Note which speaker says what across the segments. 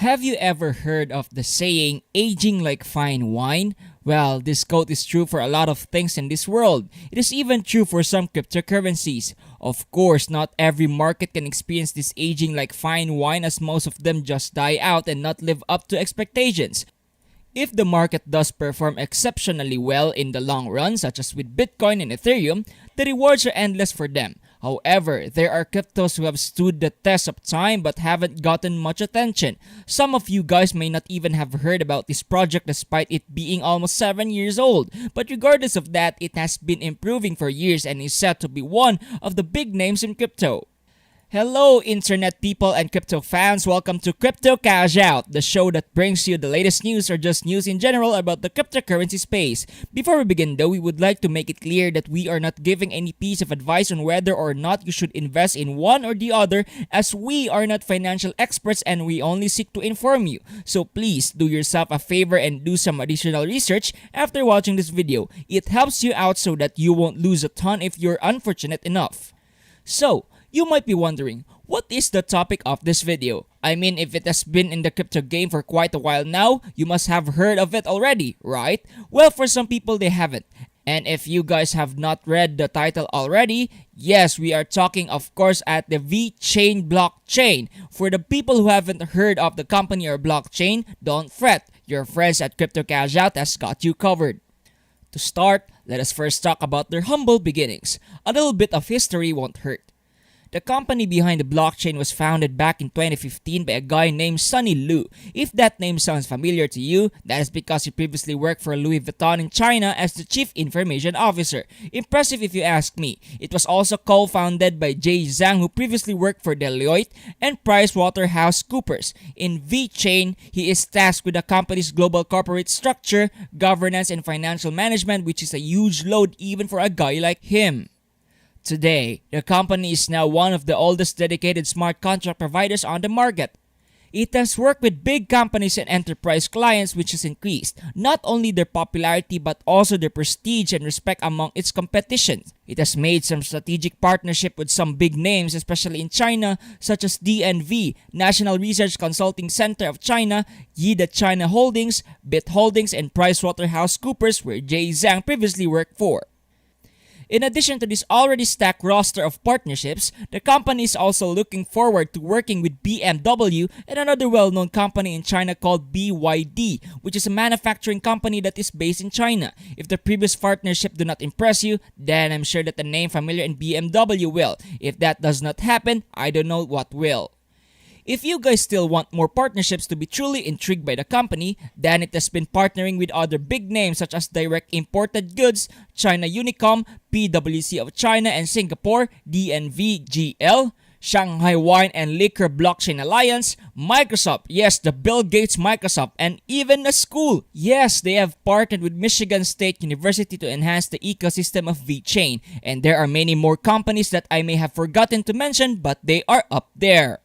Speaker 1: Have you ever heard of the saying, aging like fine wine? Well, this quote is true for a lot of things in this world. It is even true for some cryptocurrencies. Of course, not every market can experience this aging like fine wine, as most of them just die out and not live up to expectations. If the market does perform exceptionally well in the long run, such as with Bitcoin and Ethereum, the rewards are endless for them. However, there are cryptos who have stood the test of time but haven't gotten much attention. Some of you guys may not even have heard about this project despite it being almost 7 years old. But regardless of that, it has been improving for years and is set to be one of the big names in crypto. Hello internet people and crypto fans, welcome to Crypto Cash Out, the show that brings you the latest news or just news in general about the cryptocurrency space. Before we begin though, we would like to make it clear that we are not giving any piece of advice on whether or not you should invest in one or the other, as we are not financial experts and we only seek to inform you. So please do yourself a favor and do some additional research after watching this video. It helps you out so that you won't lose a ton if you're unfortunate enough. So, you might be wondering, what is the topic of this video? I mean, if it has been in the crypto game for quite a while now, you must have heard of it already, right? Well, for some people, they haven't. And if you guys have not read the title already, yes, we are talking, of course, at the VeChain blockchain. For the people who haven't heard of the company or blockchain, don't fret. Your friends at Crypto Cash Out has got you covered. To start, let us first talk about their humble beginnings. A little bit of history won't hurt. The company behind the blockchain was founded back in 2015 by a guy named Sunny Lu. If that name sounds familiar to you, that is because he previously worked for Louis Vuitton in China as the Chief Information Officer. Impressive if you ask me. It was also co-founded by Jay Zhang, who previously worked for Deloitte and PricewaterhouseCoopers. In VeChain, he is tasked with the company's global corporate structure, governance, and financial management, which is a huge load even for a guy like him. Today, the company is now one of the oldest dedicated smart contract providers on the market. It has worked with big companies and enterprise clients, which has increased not only their popularity but also their prestige and respect among its competition. It has made some strategic partnership with some big names, especially in China, such as DNV, National Research Consulting Center of China, Yida China Holdings, Bit Holdings, and PricewaterhouseCoopers, where Jay Zhang previously worked for. In addition to this already stacked roster of partnerships, the company is also looking forward to working with BMW and another well-known company in China called BYD, which is a manufacturing company that is based in China. If the previous partnership do not impress you, then I'm sure that the name familiar in BMW will. If that does not happen, I don't know what will. If you guys still want more partnerships to be truly intrigued by the company, then it has been partnering with other big names such as Direct Imported Goods, China Unicom, PwC of China and Singapore, DNVGL, Shanghai Wine and Liquor Blockchain Alliance, Microsoft, yes, the Bill Gates Microsoft, and even a school. Yes, they have partnered with Michigan State University to enhance the ecosystem of VeChain. And there are many more companies that I may have forgotten to mention, but they are up there.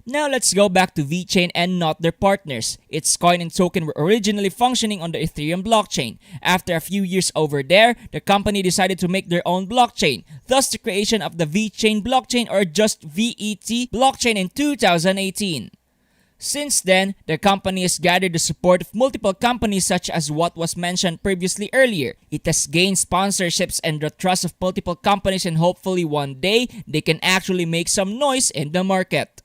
Speaker 1: Now let's go back to VeChain and not their partners. Its coin and token were originally functioning on the Ethereum blockchain. After a few years over there, the company decided to make their own blockchain, thus the creation of the VeChain blockchain or just VET blockchain in 2018. Since then, the company has gathered the support of multiple companies such as what was mentioned previously earlier. It has gained sponsorships and the trust of multiple companies, and hopefully one day, they can actually make some noise in the market.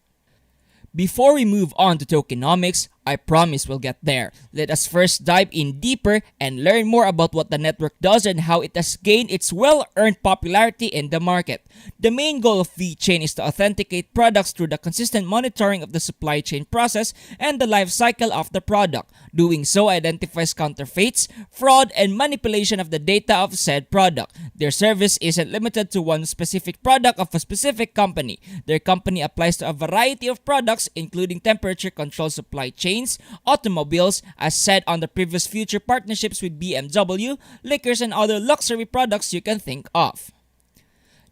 Speaker 1: Before we move on to tokenomics, I promise we'll get there. Let us first dive in deeper and learn more about what the network does and how it has gained its well-earned popularity in the market. The main goal of VeChain is to authenticate products through the consistent monitoring of the supply chain process and the life cycle of the product. Doing so identifies counterfeits, fraud, and manipulation of the data of said product. Their service isn't limited to one specific product of a specific company. Their company applies to a variety of products, including temperature-controlled supply chain, automobiles, as said on the previous future partnerships with BMW, liquors, and other luxury products you can think of.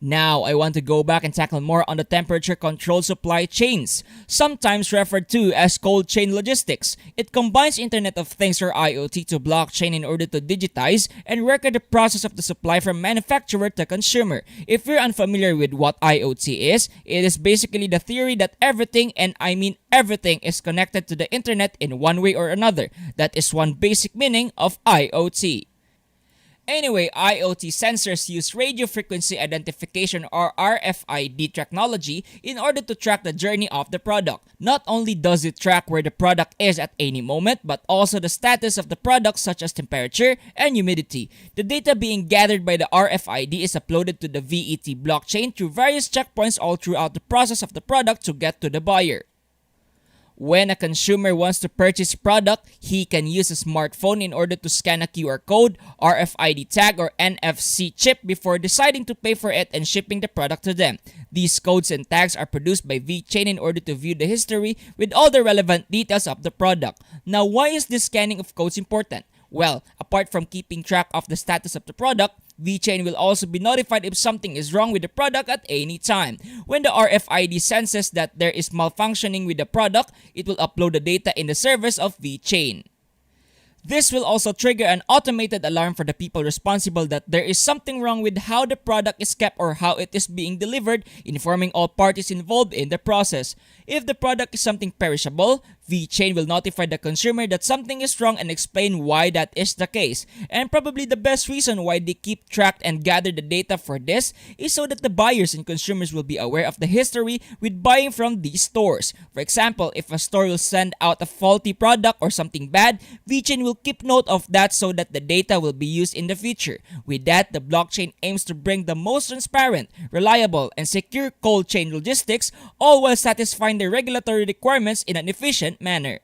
Speaker 1: Now, I want to go back and tackle more on the temperature-controlled supply chains, sometimes referred to as cold chain logistics. It combines Internet of Things or IoT to blockchain in order to digitize and record the process of the supply from manufacturer to consumer. If you're unfamiliar with what IoT is, it is basically the theory that everything, and I mean everything, is connected to the Internet in one way or another. That is one basic meaning of IoT. Anyway, IoT sensors use radio frequency identification or RFID technology in order to track the journey of the product. Not only does it track where the product is at any moment, but also the status of the product such as temperature and humidity. The data being gathered by the RFID is uploaded to the VeT blockchain through various checkpoints all throughout the process of the product to get to the buyer. When a consumer wants to purchase a product, he can use a smartphone in order to scan a QR code, RFID tag, or NFC chip before deciding to pay for it and shipping the product to them. These codes and tags are produced by VeChain in order to view the history with all the relevant details of the product. Now, why is this scanning of codes important? Well, apart from keeping track of the status of the product, VeChain will also be notified if something is wrong with the product at any time. When the RFID senses that there is malfunctioning with the product, it will upload the data in the servers of VeChain. This will also trigger an automated alarm for the people responsible that there is something wrong with how the product is kept or how it is being delivered, informing all parties involved in the process. If the product is something perishable, VeChain will notify the consumer that something is wrong and explain why that is the case. And probably the best reason why they keep track and gather the data for this is so that the buyers and consumers will be aware of the history with buying from these stores. For example, if a store will send out a faulty product or something bad, VeChain will keep note of that so that the data will be used in the future. With that, the blockchain aims to bring the most transparent, reliable, and secure cold chain logistics, all while satisfying the regulatory requirements in an efficient manner.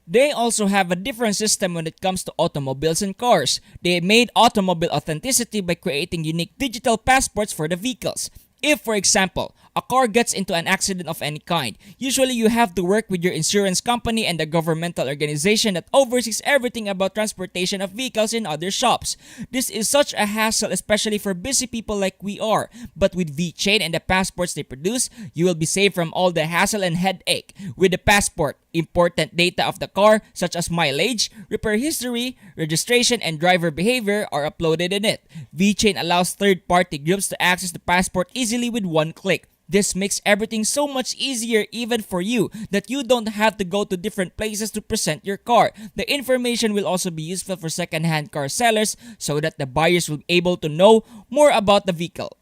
Speaker 1: They also have a different system when it comes to automobiles and cars. They made automobile authenticity by creating unique digital passports for the vehicles. If, for example, a car gets into an accident of any kind, usually you have to work with your insurance company and the governmental organization that oversees everything about transportation of vehicles in other shops. This is such a hassle, especially for busy people like we are. But with VeChain and the passports they produce, you will be saved from all the hassle and headache. With the passport, important data of the car such as mileage, repair history, registration, and driver behavior are uploaded in it. VeChain allows third-party groups to access the passport easily with one click. This makes everything so much easier even for you that you don't have to go to different places to present your car. The information will also be useful for second-hand car sellers so that the buyers will be able to know more about the vehicle.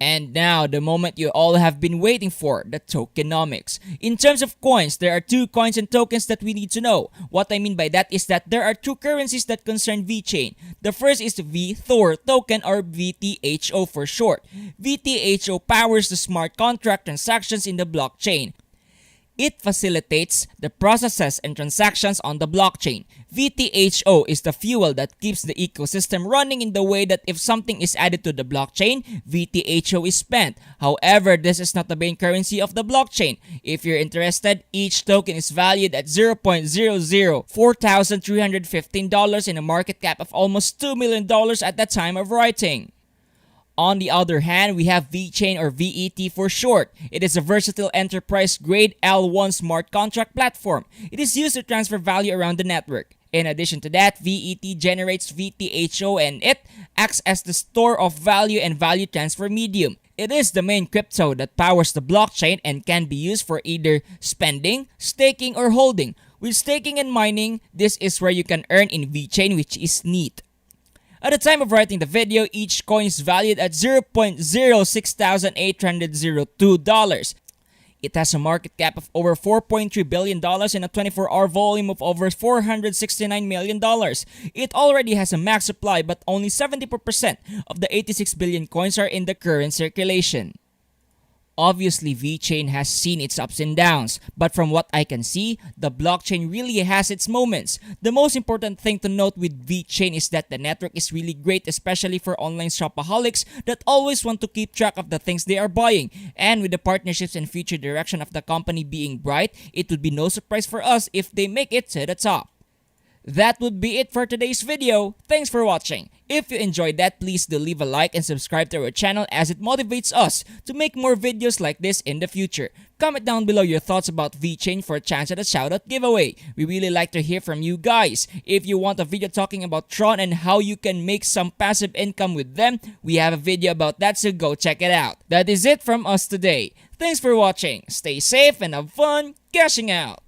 Speaker 1: And now, the moment you all have been waiting for, the tokenomics. In terms of coins, there are two coins and tokens that we need to know. What I mean by that is that there are two currencies that concern VeChain. The first is the VeThor token, or VTHO for short. VTHO powers the smart contract transactions in the blockchain. It facilitates the processes and transactions on the blockchain. VTHO is the fuel that keeps the ecosystem running in the way that if something is added to the blockchain, VTHO is spent. However, this is not the main currency of the blockchain. If you're interested, each token is valued at $0.004,315 in a market cap of almost $2 million at the time of writing. On the other hand, we have VeChain, or VET for short. It is a versatile enterprise-grade L1 smart contract platform. It is used to transfer value around the network. In addition to that, VET generates VTHO and it acts as the store of value and value transfer medium. It is the main crypto that powers the blockchain and can be used for either spending, staking, or holding. With staking and mining, this is where you can earn in VeChain, which is neat. At the time of writing the video, each coin is valued at $0.06802. It has a market cap of over $4.3 billion and a 24-hour volume of over $469 million. It already has a max supply, but only 74% of the 86 billion coins are in the current circulation. Obviously, VeChain has seen its ups and downs, but from what I can see, the blockchain really has its moments. The most important thing to note with VeChain is that the network is really great, especially for online shopaholics that always want to keep track of the things they are buying. And with the partnerships and future direction of the company being bright, it would be no surprise for us if they make it to the top. That would be it for today's video. Thanks for watching. If you enjoyed that, please do leave a like and subscribe to our channel as it motivates us to make more videos like this in the future. Comment down below your thoughts about VeChain for a chance at a shoutout giveaway. We really like to hear from you guys. If you want a video talking about Tron and how you can make some passive income with them, we have a video about that, so go check it out. That is it from us today. Thanks for watching. Stay safe and have fun cashing out.